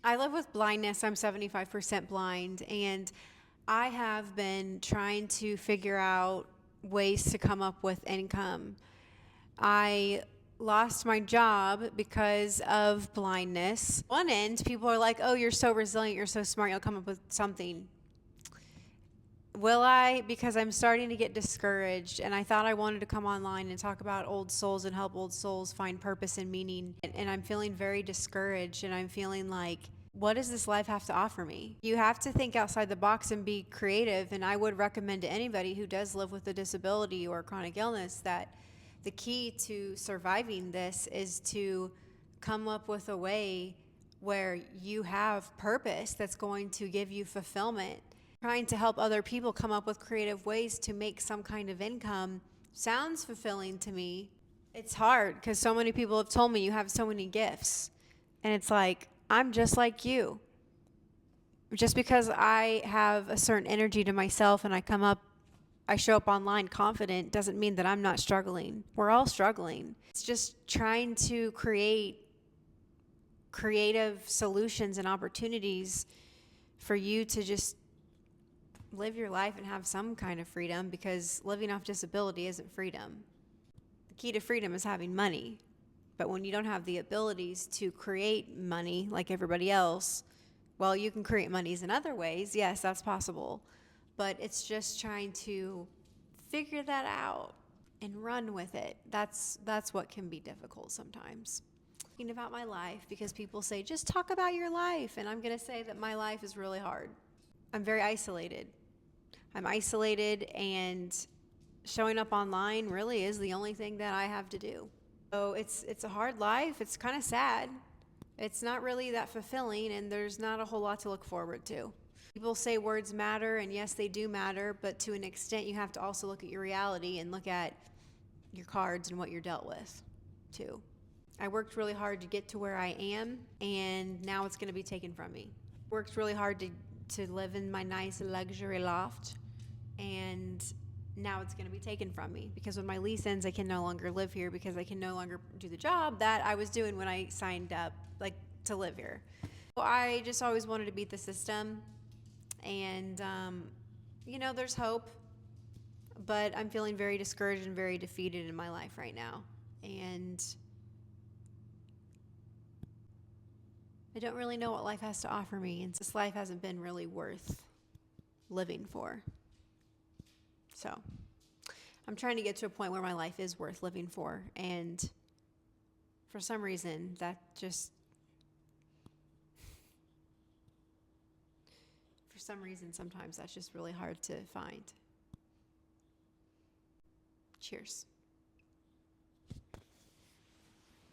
I live with blindness. I'm 75% blind, and I have been trying to figure out ways to come up with income. I lost my job because of blindness. One end, people are like, oh, you're so resilient, you're so smart, you'll come up with something. Will I? Because I'm starting to get discouraged, and I thought I wanted to come online and talk about old souls and help old souls find purpose and meaning. And I'm feeling very discouraged, and I'm feeling like, what does this life have to offer me? You have to think outside the box and be creative. And I would recommend to anybody who does live with a disability or chronic illness that the key to surviving this is to come up with a way where you have purpose that's going to give you fulfillment. Trying to help other people come up with creative ways to make some kind of income sounds fulfilling to me. It's hard because so many people have told me you have so many gifts. And it's like, I'm just like you. Just because I have a certain energy to myself and I show up online confident doesn't mean that I'm not struggling. We're all struggling. It's just trying to create creative solutions and opportunities for you to just live your life and have some kind of freedom, because living off disability isn't freedom. The key to freedom is having money. But when you don't have the abilities to create money like everybody else, well, you can create monies in other ways. Yes, that's possible. But it's just trying to figure that out and run with it. That's what can be difficult sometimes. Thinking about my life, because people say, just talk about your life. And I'm going to say that my life is really hard. I'm very isolated. I'm isolated, and showing up online really is the only thing that I have to do. So it's a hard life. It's kind of sad. It's not really that fulfilling, and there's not a whole lot to look forward to. People say words matter, and yes, they do matter, but to an extent, you have to also look at your reality and look at your cards and what you're dealt with, too. I worked really hard to get to where I am, and now it's going to be taken from me. Worked really hard to live in my nice luxury loft, and now it's going to be taken from me because when my lease ends, I can no longer live here because I can no longer do the job that I was doing when I signed up, like, to live here. So I just always wanted to beat the system, and there's hope, but I'm feeling very discouraged and very defeated in my life right now, and I don't really know what life has to offer me, and this life hasn't been really worth living for. So I'm trying to get to a point where my life is worth living for, and for some reason sometimes that's just really hard to find. Cheers.